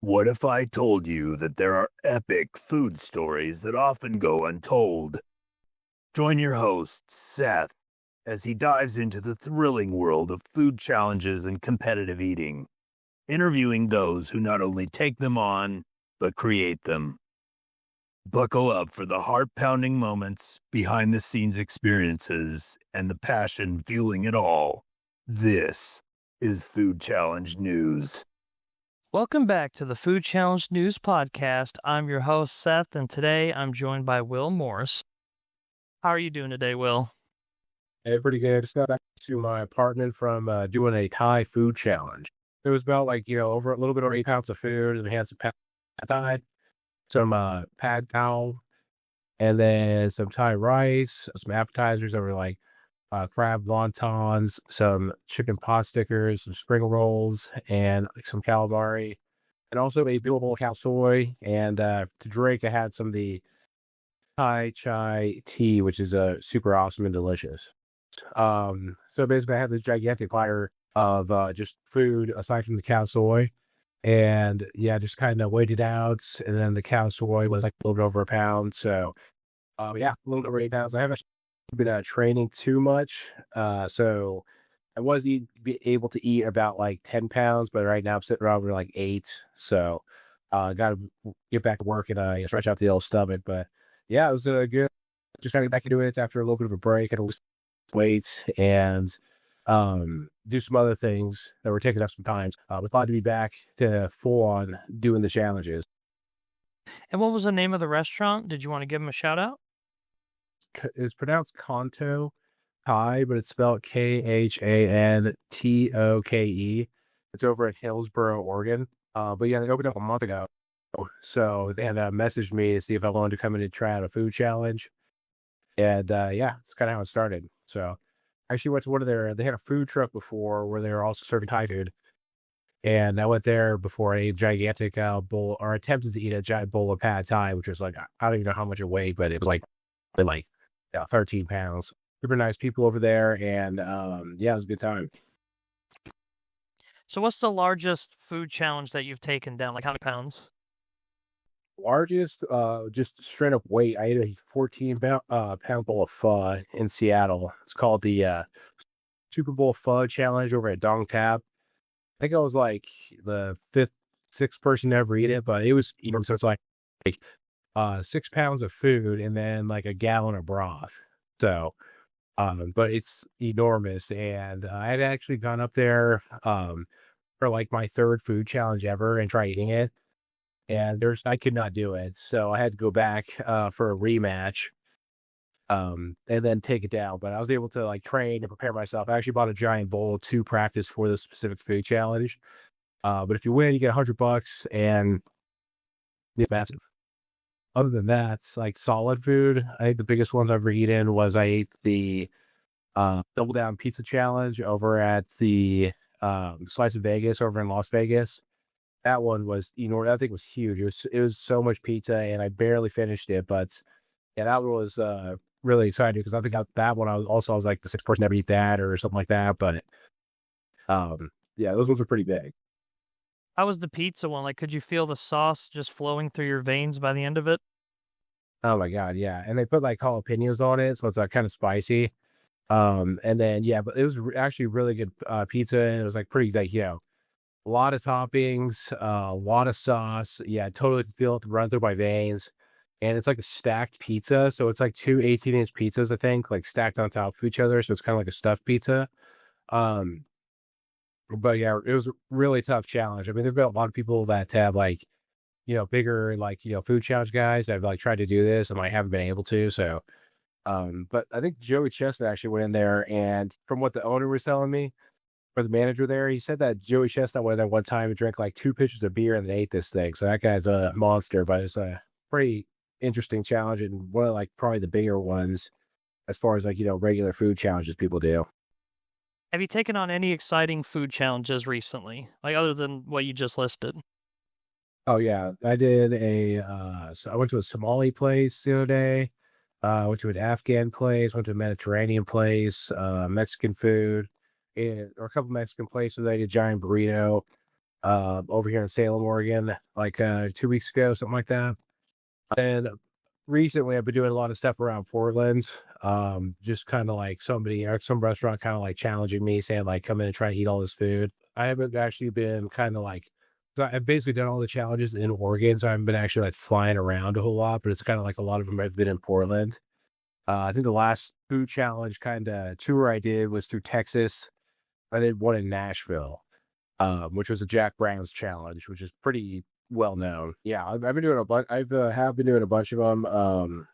What if I told you that there are epic food stories that often go untold? Join your host, Seth, as he dives into the thrilling world of food challenges and competitive eating, interviewing those who not only take them on, but create them. Buckle up for the heart pounding moments, behind the scenes experiences, and the passion fueling it all. This is Food Challenge News. Welcome back to the Food Challenge News Podcast. I'm your host, Seth, and today I'm joined by Will Morse. How are you doing today, Will? Hey, pretty good. Just got back to my apartment from doing a Thai food challenge. It was about over a little bit over 8 pounds of food, and we had some pad Thai, some pad thai, and then some Thai rice, some appetizers that were like crab wontons, some chicken pot stickers, some spring rolls, and like, some calamari, and also a bowl of cow soy. And to drink, I had some of the Thai chai tea, which is super awesome and delicious. So basically I had this gigantic platter of just food aside from the cow soy. And yeah, just kind of weighed it out. And then the cow soy was like a little bit over a pound. So yeah, a little over 8 pounds. I haven't been training too much. So I was be able to eat about like 10 pounds, but right now I'm sitting around with like 8. So got to get back to work and stretch out the old stomach. But yeah, it was good. Just trying to get back into it after a little bit of a break. Had to lose weight and do some other things that were taking up some time. We're glad to be back to full on doing the challenges. And what was the name of the restaurant? Did you want to give them a shout out? It's pronounced Kanto Thai, but it's spelled Khantoke. It's over in Hillsboro, Oregon. But yeah, they opened up a month ago. So they had messaged me to see if I wanted to come in and try out a food challenge. And yeah, it's kind of how it started. So I actually went to they had a food truck before where they were also serving Thai food. And I went there before I ate a gigantic bowl, or attempted to eat a giant bowl of pad Thai, which was like, I don't even know how much it weighed, but it was like 13 pounds. Super nice people over there. And yeah, it was a good time. So what's the largest food challenge that you've taken down? Like how many pounds? Largest, just straight up weight. I ate a 14 pound bowl of pho in Seattle. It's called the Super Bowl Pho Challenge over at Dong Tap. I think I was like the sixth person to ever eat it, but it was, so it's like 6 pounds of food and then like a gallon of broth. So, but it's enormous. And I had actually gone up there for like my third food challenge ever and try eating it. And I could not do it. So I had to go back for a rematch and then take it down. But I was able to like train and prepare myself. I actually bought a giant bowl to practice for the specific food challenge. But if you win, you get $100 and it's massive. Other than that, it's like solid food. I think the biggest ones I've ever eaten was I ate the Double Down Pizza Challenge over at the Slice of Vegas over in Las Vegas. That one was enormous. That thing was huge. It was so much pizza, and I barely finished it. But yeah, that one was really exciting because I think that one I was like the sixth person to ever eat that or something like that. But yeah, those ones were pretty big. How was the pizza one? Like, could you feel the sauce just flowing through your veins by the end of it? Oh my god, yeah. And they put like jalapenos on it, so it's kind of spicy. And then yeah, but it was actually really good pizza, and it was like pretty like a lot of toppings, a lot of sauce. Yeah, totally feel it run through my veins. And it's like a stacked pizza. So it's like two 18-inch pizzas, I think, like stacked on top of each other. So it's kind of like a stuffed pizza. Um, but yeah, it was a really tough challenge. I mean, there've been a lot of people that have like, bigger, like, food challenge guys that have like tried to do this and like haven't been able to. So, but I think Joey Chestnut actually went in there, and from what the owner was telling me, or the manager there, he said that Joey Chestnut went there one time and drank like 2 pitchers of beer and then ate this thing. So that guy's a monster, but it's a pretty interesting challenge and one of like probably the bigger ones as far as like, regular food challenges people do. Have you taken on any exciting food challenges recently? Like other than what you just listed? Oh yeah. I did so I went to a Somali place the other day. Went to an Afghan place, went to a Mediterranean place, Mexican food. Or a couple Mexican places. I ate a giant burrito. over here in Salem, Oregon, like 2 weeks ago, something like that. And recently I've been doing a lot of stuff around Portland. Just kind of like somebody or some restaurant kind of like challenging me, saying like, come in and try to eat all this food. I haven't actually been kind of like, so I've basically done all the challenges in Oregon. So I haven't been actually like flying around a whole lot, but it's kind of like a lot of them have been in Portland. I think the last food challenge kind of tour I did was through Texas. I did one in Nashville, which was a Jack Brown's challenge, which is pretty well known. Yeah, I've been doing a bunch. I've have been doing a bunch of them.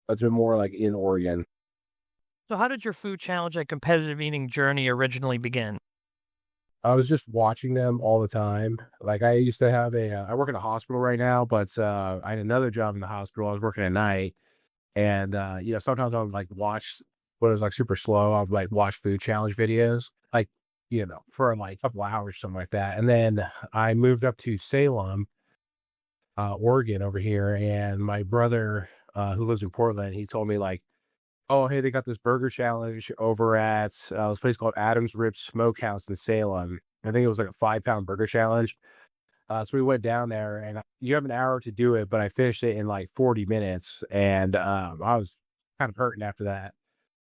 That's been more like in Oregon. So, how did your food challenge and competitive eating journey originally begin? I was just watching them all the time. Like I used to have I work in a hospital right now, but I had another job in the hospital. I was working at night, and sometimes I would like watch when it was like super slow. I would like watch food challenge videos, like for like a couple hours, something like that. And then I moved up to Salem, Oregon over here, and my brother, who lives in Portland, he told me like, oh, hey, they got this burger challenge over at this place called Adam's Rib Smokehouse in Salem. I think it was like a 5-pound burger challenge. So we went down there, and you have an hour to do it, but I finished it in like 40 minutes, and I was kind of hurting after that.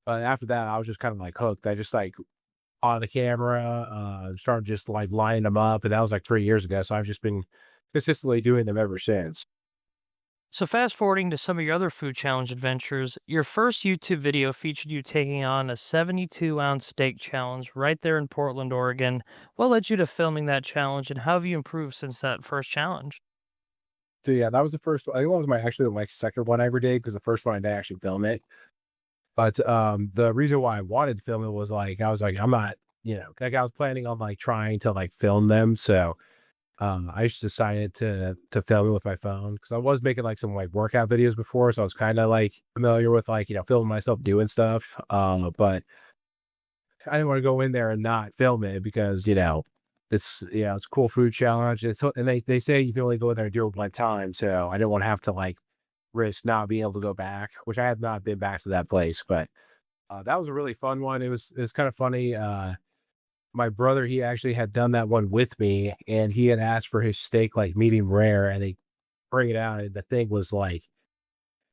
But after that, I was just kind of like hooked. I just like on the camera, started just like lining them up, and that was like 3 years ago. So I've just been consistently doing them ever since. So, fast forwarding to some of your other food challenge adventures, your first YouTube video featured you taking on a 72-ounce steak challenge right there in Portland, Oregon. What led you to filming that challenge, and how have you improved since that first challenge? So yeah, that was the first. I think that was my second one I ever did, because the first one I didn't actually film it. But the reason why I wanted to film it was like I was like, I'm not, like I was planning on like trying to like film them. So I just decided to film it with my phone, because I was making like some like workout videos before, so I was kind of like familiar with like filming myself doing stuff. But I didn't want to go in there and not film it, because it's a cool food challenge. And they say you can only go in there and do it one time, so I didn't want to have to like risk not being able to go back, which I have not been back to that place. But that was a really fun one. It was kind of funny. My brother, he actually had done that one with me, and he had asked for his steak like medium rare, and they bring it out, and the thing was like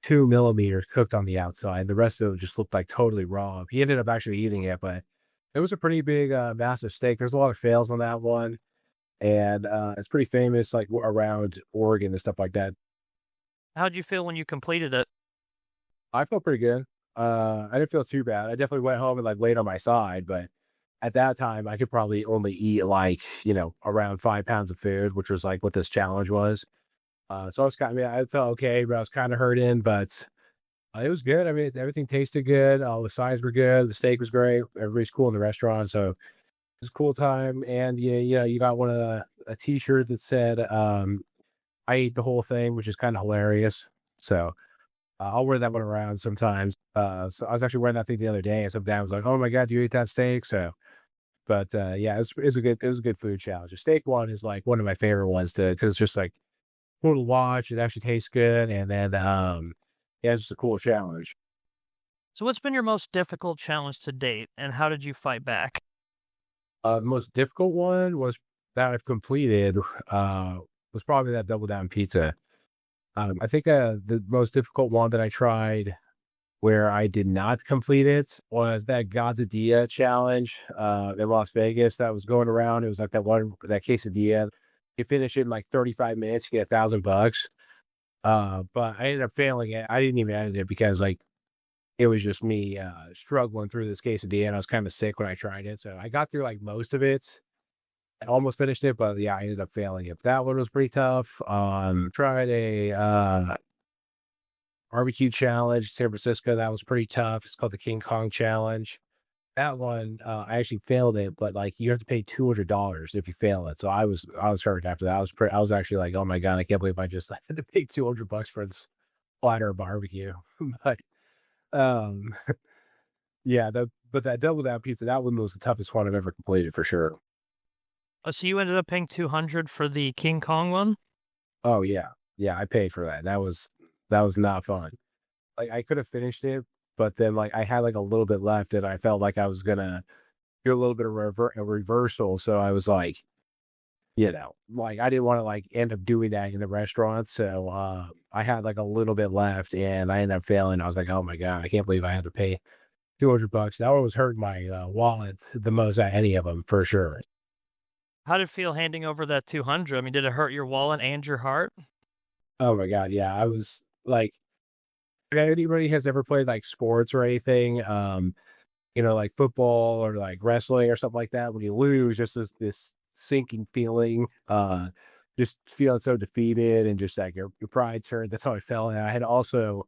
2 millimeters cooked on the outside. The rest of it just looked like totally raw. He ended up actually eating it, but it was a pretty big, massive steak. There's a lot of fails on that one, and it's pretty famous like around Oregon and stuff like that. How'd you feel when you completed it? I felt pretty good. I didn't feel too bad. I definitely went home and like laid on my side, but at that time I could probably only eat like, around 5 pounds of food, which was like what this challenge was. So I was I felt okay, but I was kind of hurting, but it was good. I mean, everything tasted good. All the sides were good. The steak was great. Everybody's cool in the restaurant. So it was a cool time. And yeah, you got a t-shirt that said, I ate the whole thing, which is kind of hilarious. So I'll wear that one around sometimes. So I was actually wearing that thing the other day, and some guy was like, "Oh my God, you ate that steak?" So, but yeah, it was a good food challenge. The steak one is like one of my favorite ones because it's just like cool to watch. It actually tastes good, and then yeah, it's just a cool challenge. So, what's been your most difficult challenge to date, and how did you fight back? The most difficult one was that I've completed. Was probably that double down pizza. I think the most difficult one that I tried where I did not complete it was that Godzilla challenge in Las Vegas that was going around. It was like that quesadilla. You finish it in like 35 minutes, you get $1,000. But I ended up failing it. I didn't even edit it because like it was just me struggling through this quesadilla, and I was kind of sick when I tried it. So I got through like most of it. I almost finished it, but yeah, I ended up failing it. That one was pretty tough. Tried a barbecue challenge, San Francisco. That was pretty tough. It's called the King Kong challenge. That one, I actually failed it, but like you have to pay $200 if you fail it. So I was hurt after that. I was actually like, oh my God, I can't believe I just had to pay $200 for this platter of barbecue. But um, yeah, but that double down pizza, that one was the toughest one I've ever completed for sure. So you ended up paying 200 for the King Kong one? Oh yeah, yeah, I paid for that. That was not fun. Like I could have finished it, but then like I had like a little bit left, and I felt like I was gonna do a little bit of a reversal. So I was like, like I didn't want to like end up doing that in the restaurant. So I had like a little bit left and I ended up failing. I was like, oh my God, I can't believe I had to pay $200. That one was hurting my wallet the most out of any of them for sure. How did it feel handing over that 200? I mean, did it hurt your wallet and your heart? Oh my God. Yeah. I was like, if anybody has ever played like sports or anything, like football or like wrestling or something like that, when you lose, just this sinking feeling, just feeling so defeated and just like your pride's hurt. That's how I felt. And I had also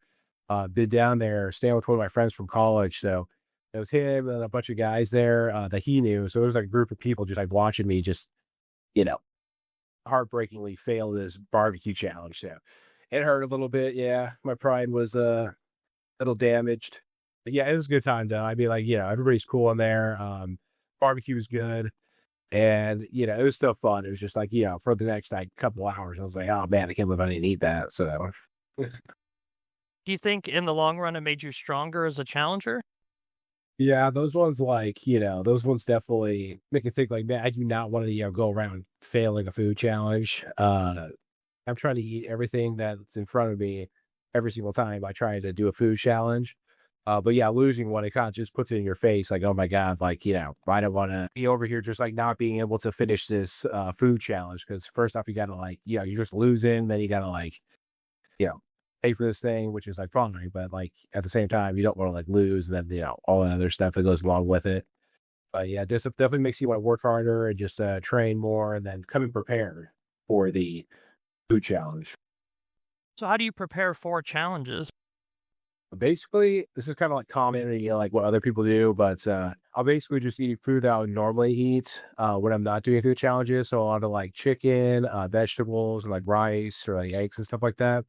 been down there staying with one of my friends from college. So it was him and a bunch of guys there that he knew. So it was like a group of people just like watching me just, you know, heartbreakingly fail this barbecue challenge. So it hurt a little bit. Yeah. My pride was little damaged. But yeah, it was a good time though. I'd be like, everybody's cool in there. Barbecue was good. And, it was still fun. It was just like, for the next like couple hours, I was like, oh man, I can't believe I didn't eat that. So Do you think in the long run it made you stronger as a challenger? yeah, those ones like, those ones definitely make you think like, man, I do not want to, go around failing a food challenge. I'm trying to eat everything that's in front of me every single time I try to do a food challenge. But yeah, losing one, it kind of just puts it in your face like, oh my God, like, I don't want to be over here just like not being able to finish this food challenge. Cause first off, you got to like, you're just losing. Then you got to like, you know, pay for this thing, which is like fine. But like at the same time, you don't want to like lose. And then, all the other stuff that goes along with it. But yeah, this definitely makes you want to work harder and just train more and then come in prepared for the food challenge. So how do you prepare for challenges? Basically, this is kind of like common, like what other people do, but I'll basically just eat food that I would normally eat when I'm not doing food challenges. So a lot of like chicken, vegetables, and like rice or like eggs and stuff like that.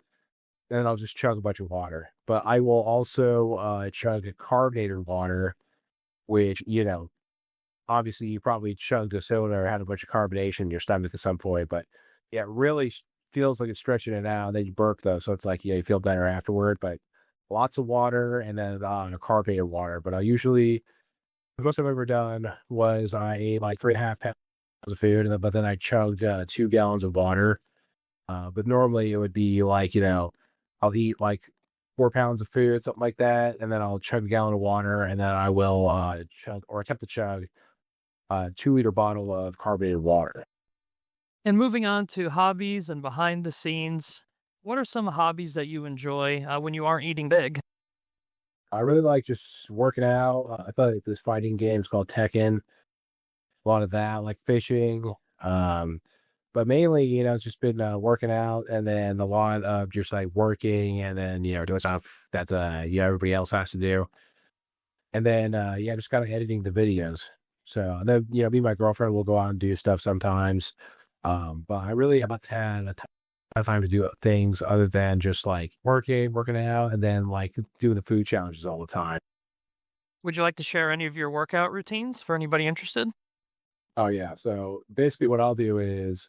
And I'll just chug a bunch of water. But I will also chug a carbonated water, which, obviously you probably chugged a soda or had a bunch of carbonation in your stomach at some point. But yeah, it really feels like it's stretching it out. And then you burp though. So it's like, you feel better afterward. But lots of water and then carbonated water. But I usually, the most I've ever done was I ate like 3.5 pounds of food, but then I chugged 2 gallons of water. But normally it would be like, I'll eat like 4 pounds of food, something like that, and then I'll chug a gallon of water, and then I will chug or attempt to chug a 2 liter bottle of carbonated water. And moving on to hobbies and behind the scenes, what are some hobbies that you enjoy when you aren't eating big? I really like just working out. I thought like this fighting game is called Tekken. A lot of that, like fishing. But mainly, it's just been working out and then a lot of just like working and then, doing stuff that, everybody else has to do. And then, yeah, just kind of editing the videos. So then, me and my girlfriend will go out and do stuff sometimes. But I really haven't had a ton of time to do things other than just like working out and then like doing the food challenges all the time. Would you like to share any of your workout routines for anybody interested? Oh yeah. So basically what I'll do is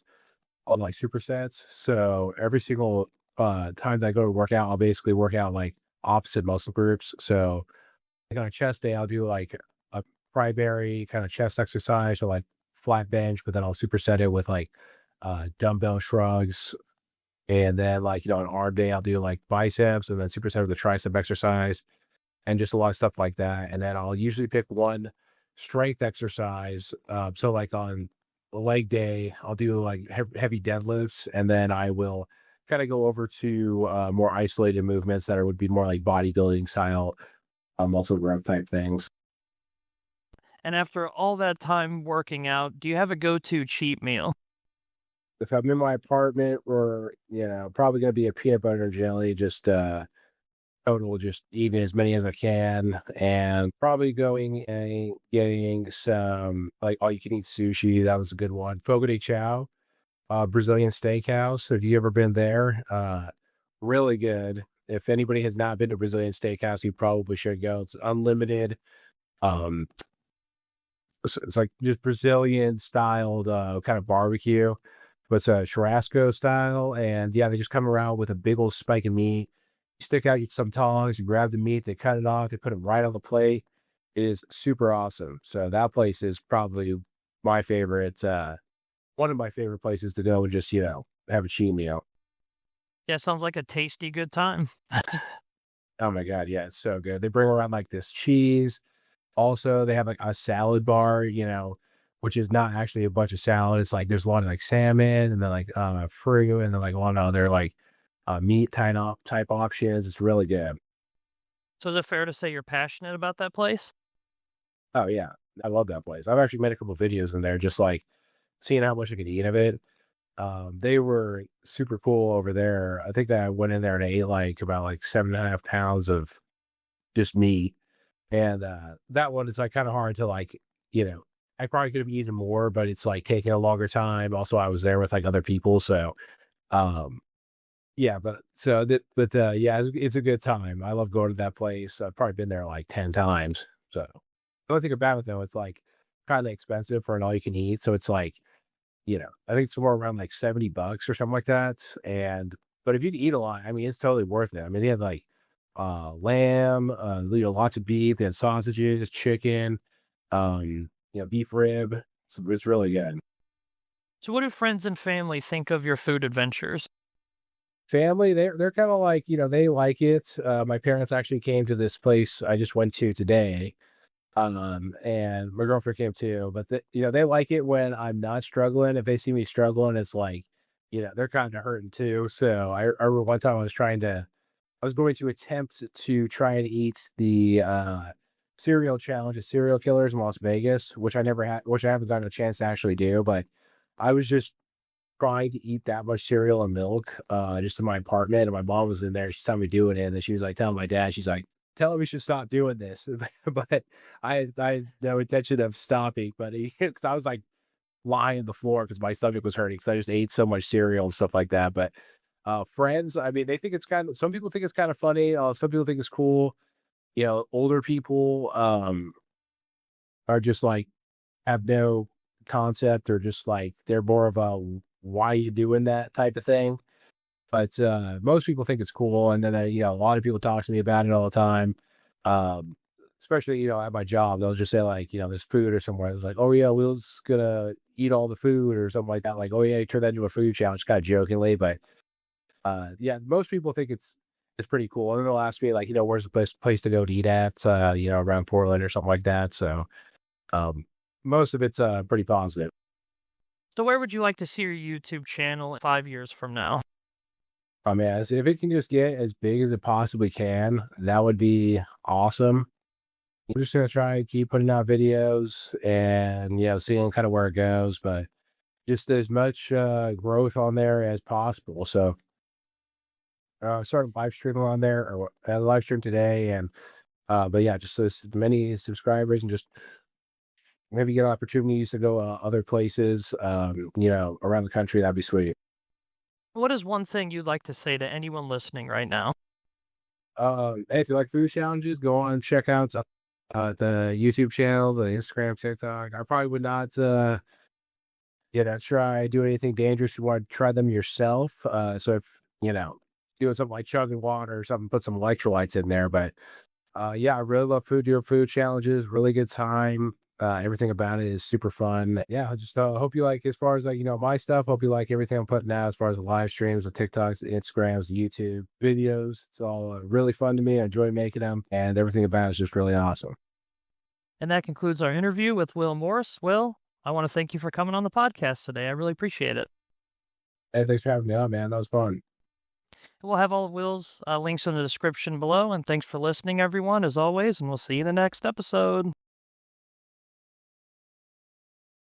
I'll like supersets. So every single time that I go to work out, I'll basically work out like opposite muscle groups. So like on a chest day, I'll do like a primary kind of chest exercise or like flat bench, but then I'll superset it with like dumbbell shrugs. And then like, an arm day, I'll do like biceps and then superset with the tricep exercise and just a lot of stuff like that. And then I'll usually pick one strength exercise. So like on the leg day, I'll do like heavy deadlifts, and then I will kind of go over to more isolated movements that would be more like bodybuilding style, muscle growth type things. And after all that time working out, do you have a go-to cheat meal? If I'm in my apartment, or probably gonna be a peanut butter and jelly, just total, just eating as many as I can, and probably going and getting some like all you can eat sushi. That was a good one. Fogo de Chao, Brazilian steakhouse. Have you ever been there? Really good. If anybody has not been to Brazilian steakhouse, you probably should go. It's unlimited. Um, it's like just Brazilian styled kind of barbecue, but it's a churrasco style. And yeah, they just come around with a big old spike of meat. You stick out some tongs, you grab the meat, they cut it off, they put it right on the plate. It is super awesome. So that place is probably my favorite one of my favorite places to go and just, have a cheat meal. Yeah, sounds like a tasty good time. Oh my God. Yeah. It's so good. They bring around like this cheese. Also, they have like a salad bar, which is not actually a bunch of salad. It's like there's a lot of like salmon and then like fruit and then like a lot of other like meat type options. It's really good. So is it fair to say you're passionate about that place? Oh yeah. I love that place. I've actually made a couple videos in there just like seeing how much I could eat of it. They were super cool over there. I think that I went in there and ate like about like 7.5 pounds of just meat. And that one is like kind of hard to like, I probably could have eaten more, but it's like taking a longer time. Also, I was there with like other people. So, um, yeah, yeah, it's a good time. I love going to that place. I've probably been there like 10 times. So, the only thing about it though, it's like kind of expensive for an all you can eat. So it's like, I think it's somewhere around like $70 or something like that. But if you eat a lot, I mean, it's totally worth it. I mean, they had like lamb, lots of beef, they had sausages, chicken, beef rib. So it's really good. So what do friends and family think of your food adventures? Family, they're kind of like, they like it. My parents actually came to this place I just went to today. And my girlfriend came too, but they like it when I'm not struggling. If they see me struggling, it's like, they're kind of hurting too. So I remember one time I was going to attempt to try and eat the cereal challenge of serial killers in Las Vegas, which I haven't gotten a chance to actually do, but I was just trying to eat that much cereal and milk, just in my apartment. And my mom was in there. She saw me doing it. And then she was like telling my dad, she's like, tell him we should stop doing this. But I had no intention of stopping, but because I was like lying on the floor because my stomach was hurting because I just ate so much cereal and stuff like that. But friends, I mean, they think some people think it's kind of funny. Some people think it's cool. Older people are just like have no concept or just like they're more of a why you doing that type of thing. But most people think it's cool, and then a lot of people talk to me about it all the time. Um, Especially at my job, they'll just say like there's food or somewhere. It's like, oh yeah, Will's gonna eat all the food or something like that. Like, oh yeah, you turn that into a food challenge, kind of jokingly, but yeah, most people think it's pretty cool. And then they'll ask me like, where's the place to go to eat at, around Portland or something like that. So most of it's pretty positive. So where would you like to see your YouTube channel 5 years from now? Oh man, if it can just get as big as it possibly can, that would be awesome. I'm just gonna try and keep putting out videos and seeing kind of where it goes, but just as much growth on there as possible. So started live streaming on there or live stream today, and but yeah, just as many subscribers and just maybe get opportunities to go other places, around the country. That'd be sweet. What is one thing you'd like to say to anyone listening right now? Hey, if you like food challenges, go on check out the YouTube channel, the Instagram, TikTok. I probably would not, try do anything dangerous. You want to try them yourself. So if doing something like chugging water or something, put some electrolytes in there. But yeah, I really love doing food challenges. Really good time. Everything about it is super fun. Yeah, I just hope you like as far as like my stuff. Hope you like everything I'm putting out as far as the live streams, the TikToks, the Instagrams, the YouTube videos. It's all really fun to me. I enjoy making them, and everything about it is just really awesome. And that concludes our interview with Will Morse. Will, I want to thank you for coming on the podcast today. I really appreciate it. Hey, thanks for having me on, man. That was fun. We'll have all of Will's links in the description below. And thanks for listening, everyone, as always. And we'll see you in the next episode.